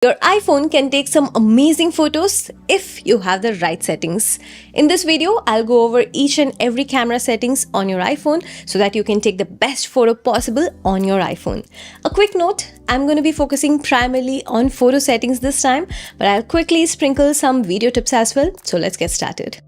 Your iPhone can take some amazing photos if you have the right settings. In this video, I'll go over each and every camera settings on your iPhone so that you can take the best photo possible on your iPhone. A quick note, I'm going to be focusing primarily on photo settings this time, but I'll quickly sprinkle some video tips as well. So let's get started.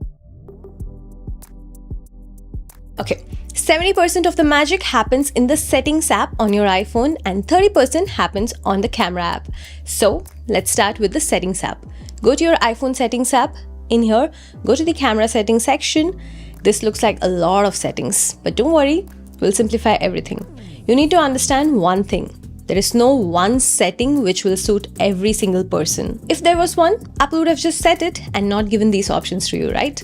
Okay. 70% of the magic happens in the settings app on your iPhone and 30% happens on the camera app. So let's start with the settings app. Go to your iPhone settings app. In here, go to the camera settings section. This looks like a lot of settings, but don't worry, we'll simplify everything. You need to understand one thing. There is no one setting which will suit every single person. If there was one, Apple would have just set it and not given these options to you, right?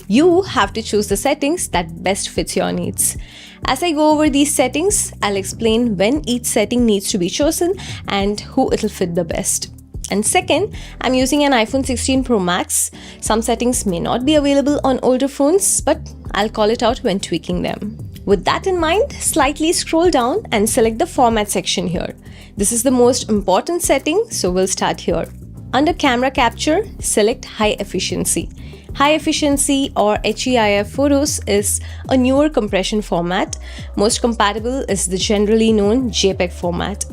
You have to choose the settings that best fits your needs. As I go over these settings, I'll explain when each setting needs to be chosen and who it'll fit the best. And second, I'm using an iPhone 16 Pro Max. Some settings may not be available on older phones, but I'll call it out when tweaking them. With that in mind, slightly scroll down and select the format section here. This is the most important setting, so we'll start here. Under camera capture, select high efficiency. High efficiency or HEIF photos is a newer compression format. Most compatible is the generally known JPEG format.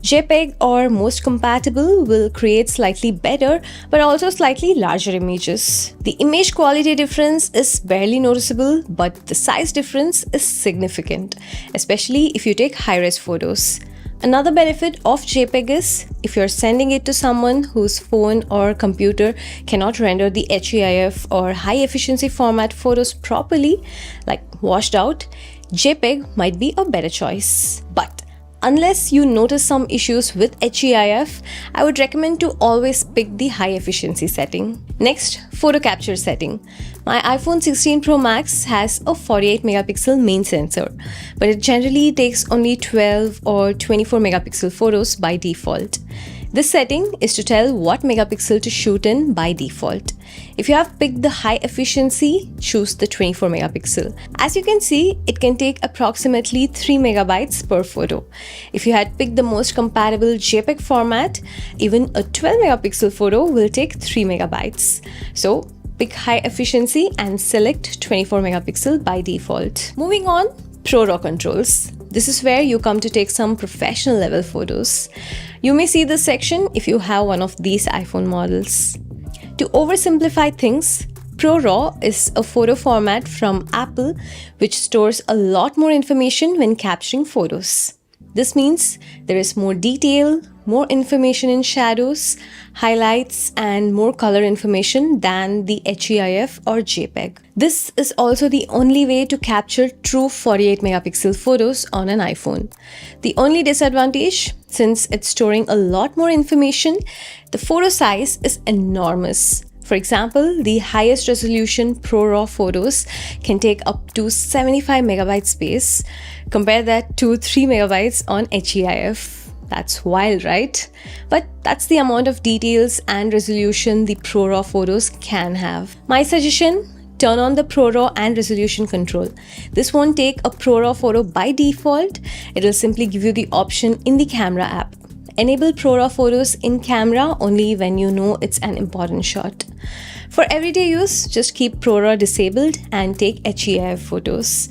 JPEG or most compatible will create slightly better but also slightly larger images. The image quality difference is barely noticeable, but the size difference is significant, especially if you take high-res photos. Another benefit of JPEG is if you're sending it to someone whose phone or computer cannot render the HEIF or high efficiency format photos properly, like washed out, JPEG might be a better choice. But unless you notice some issues with HEIF, I would recommend to always pick the high efficiency setting. Next, photo capture setting. My iPhone 16 Pro Max has a 48 megapixel main sensor, but it generally takes only 12 or 24 megapixel photos by default. This setting is to tell what megapixel to shoot in by default. If you have picked the high efficiency, choose the 24 megapixel. As you can see, it can take approximately 3 megabytes per photo. If you had picked the most compatible JPEG format, even a 12 megapixel photo will take 3 megabytes. So pick high efficiency and select 24 megapixel by default. Moving on, ProRAW controls. This is where you come to take some professional level photos. You may see this section if you have one of these iPhone models. To oversimplify things, ProRAW is a photo format from Apple which stores a lot more information when capturing photos. This means there is more detail, more information in shadows, highlights, and more color information than the HEIF or JPEG. This is also the only way to capture true 48 megapixel photos on an iPhone. The only disadvantage, since it's storing a lot more information, the photo size is enormous. For example, the highest resolution ProRAW photos can take up to 75 megabyte space. Compare that to 3 megabytes on HEIF. That's wild, right? But that's the amount of details and resolution the ProRAW photos can have. My suggestion, turn on the ProRAW and resolution control. This won't take a ProRAW photo by default. It'll simply give you the option in the camera app. Enable ProRAW photos in camera only when you know it's an important shot. For everyday use, just keep ProRAW disabled and take HEIF photos.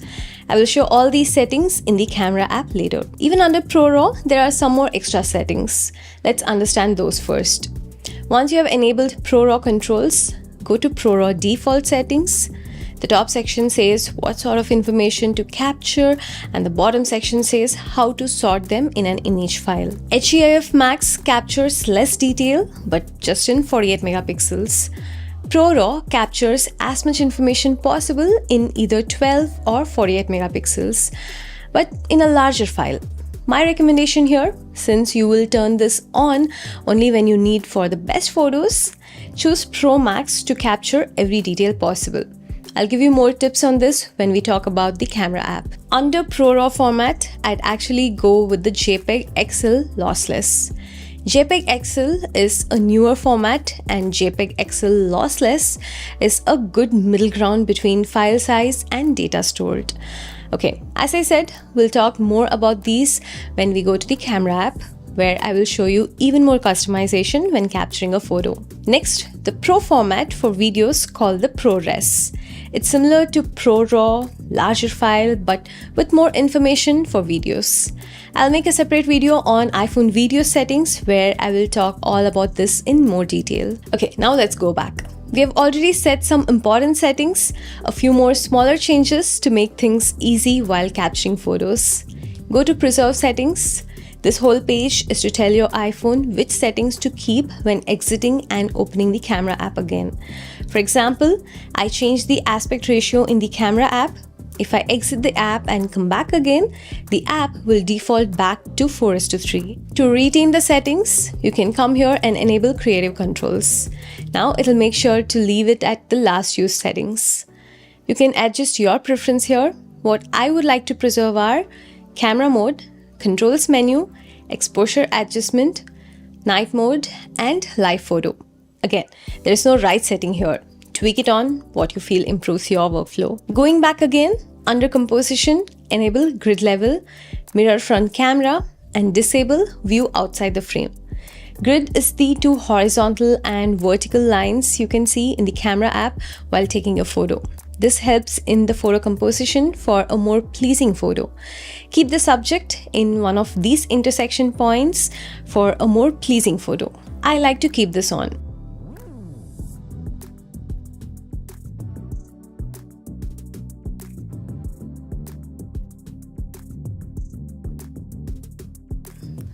I will show all these settings in the camera app later. Even under ProRAW, there are some more extra settings. Let's understand those first. Once you have enabled ProRAW controls, go to ProRAW default settings. The top section says what sort of information to capture, and the bottom section says how to sort them in an image file. HEIF Max captures less detail, but just in 48 megapixels. ProRAW captures as much information possible in either 12 or 48 megapixels, but in a larger file. My recommendation here, since you will turn this on only when you need for the best photos, choose Pro Max to capture every detail possible. I'll give you more tips on this when we talk about the camera app. Under ProRAW format, I'd actually go with the JPEG XL lossless. JPEG XL is a newer format and JPEG XL lossless is a good middle ground between file size and data stored. Okay, as I said, we'll talk more about these when we go to the camera app. where I will show you even more customization when capturing a photo. Next, the Pro format for videos called the ProRes. It's similar to ProRAW, larger file, but with more information for videos. I'll make a separate video on iPhone video settings where I will talk all about this in more detail. Okay, now let's go back. We have already set some important settings, a few more smaller changes to make things easy while capturing photos. Go to Preserve Settings. This whole page is to tell your iPhone which settings to keep when exiting and opening the camera app again. For example, I changed the aspect ratio in the camera app. If I exit the app and come back again, the app will default back to 4:3. To retain the settings, you can come here and enable creative controls. Now it'll make sure to leave it at the last used settings. You can adjust your preference here. What I would like to preserve are camera mode, controls menu, exposure adjustment, night mode, and live photo. Again, there is no right setting here. Tweak it on what you feel improves your workflow. Going back again, under composition, enable grid level, mirror front camera, and disable view outside the frame. Grid is the two horizontal and vertical lines you can see in the camera app while taking a photo. This helps in the photo composition for a more pleasing photo. Keep the subject in one of these intersection points for a more pleasing photo. I like to keep this on.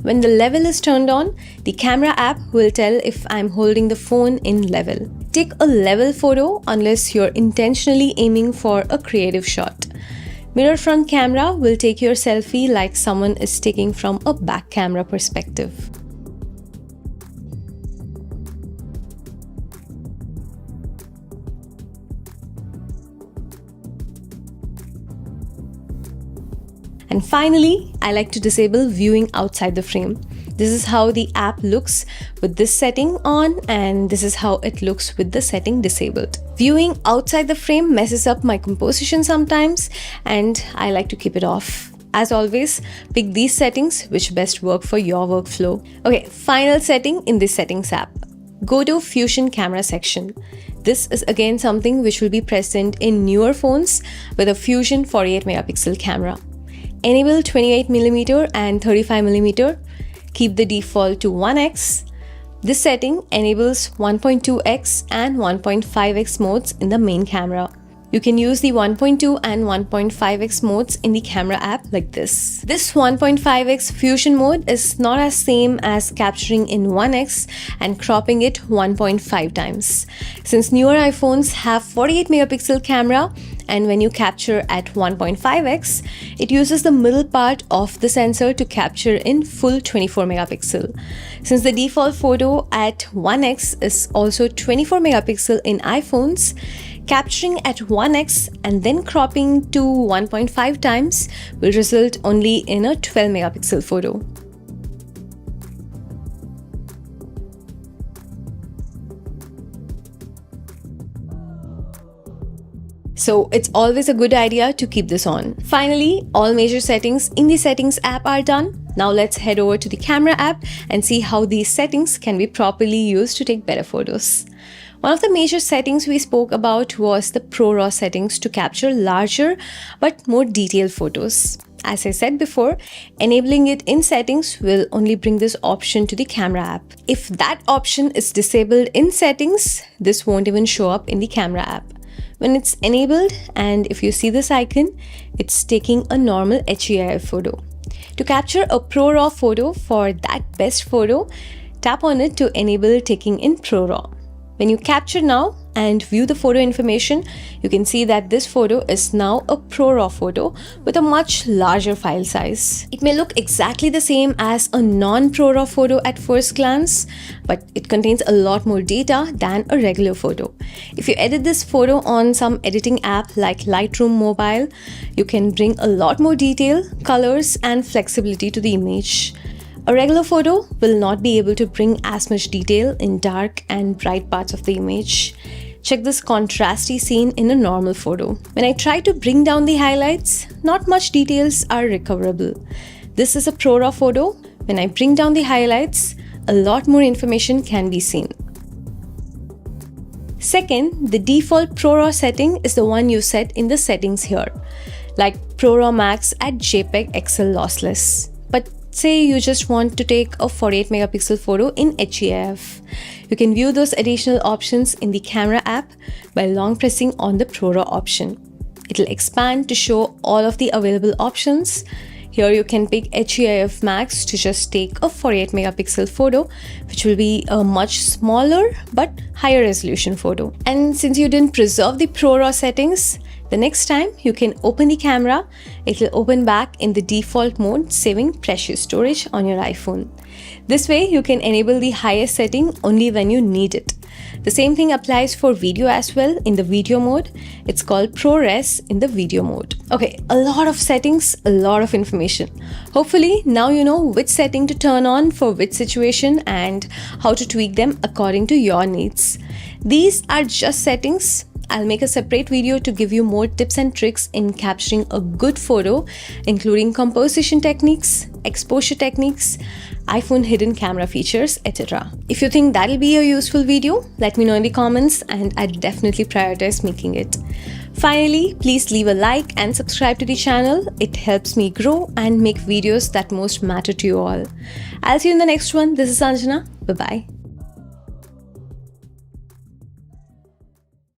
When the level is turned on, the camera app will tell if I'm holding the phone in level. Take a level photo unless you're intentionally aiming for a creative shot. Mirror front camera will take your selfie like someone is taking from a back camera perspective. And finally, I like to disable viewing outside the frame. This is how the app looks with this setting on, and this is how it looks with the setting disabled. Viewing outside the frame messes up my composition sometimes, and I like to keep it off. As always, pick these settings which best work for your workflow. Okay, final setting in this settings app. Go to Fusion Camera section. This is again something which will be present in newer phones with a Fusion 48 megapixel camera. Enable 28mm and 35mm. Keep the default to 1x. This setting enables 1.2x and 1.5x modes in the main camera. You can use the 1.2 and 1.5x modes in the camera app like this. This 1.5x fusion mode is not as same as capturing in 1x and cropping it 1.5 times. Since newer iPhones have 48 megapixel camera, and when you capture at 1.5x, it uses the middle part of the sensor to capture in full 24 megapixel. Since the default photo at 1x is also 24 megapixel in iPhones, capturing at 1x and then cropping to 1.5 times will result only in a 12 megapixel photo. So it's always a good idea to keep this on. Finally, all major settings in the Settings app are done. Now let's head over to the Camera app and see how these settings can be properly used to take better photos. One of the major settings we spoke about was the ProRAW settings to capture larger but more detailed photos. As I said before, enabling it in settings will only bring this option to the camera app. If that option is disabled in settings, this won't even show up in the camera app. When it's enabled, and if you see this icon, it's taking a normal HEIF photo. To capture a ProRAW photo for that best photo, tap on it to enable taking in ProRAW. When you capture now and view the photo information, you can see that this photo is now a ProRAW photo with a much larger file size. It may look exactly the same as a non-ProRAW photo at first glance, but it contains a lot more data than a regular photo. If you edit this photo on some editing app like Lightroom Mobile, you can bring a lot more detail, colors, and flexibility to the image. A regular photo will not be able to bring as much detail in dark and bright parts of the image. Check this contrasty scene in a normal photo. When I try to bring down the highlights, not much details are recoverable. This is a ProRAW photo When I bring down the highlights, a lot more information can be seen. Second, the default ProRAW setting is the one you set in the settings here, like ProRAW Max at JPEG XL lossless. But say you just want to take a 48 megapixel photo in HEIF. You can view those additional options in the camera app by long pressing on the ProRAW option. It'll expand to show all of the available options. Here you can pick HEIF Max to just take a 48 megapixel photo, which will be a much smaller but higher resolution photo. And since you didn't preserve the ProRAW settings, the next time you can open the camera, it will open back in the default mode, saving precious storage on your iPhone. This way you can enable the highest setting only when you need it. The same thing applies for video as well. In the video mode, it's called ProRes in the video mode. Okay, a lot of settings, a lot of information. Hopefully now you know which setting to turn on for which situation and how to tweak them according to your needs. These are just settings. I'll make a separate video to give you more tips and tricks in capturing a good photo, including composition techniques, exposure techniques, iPhone hidden camera features, etc. If you think that'll be a useful video, let me know in the comments and I'll definitely prioritize making it. Finally, please leave a like and subscribe to the channel. It helps me grow and make videos that most matter to you all. I'll see you in the next one. This is Sanjana. Bye-bye.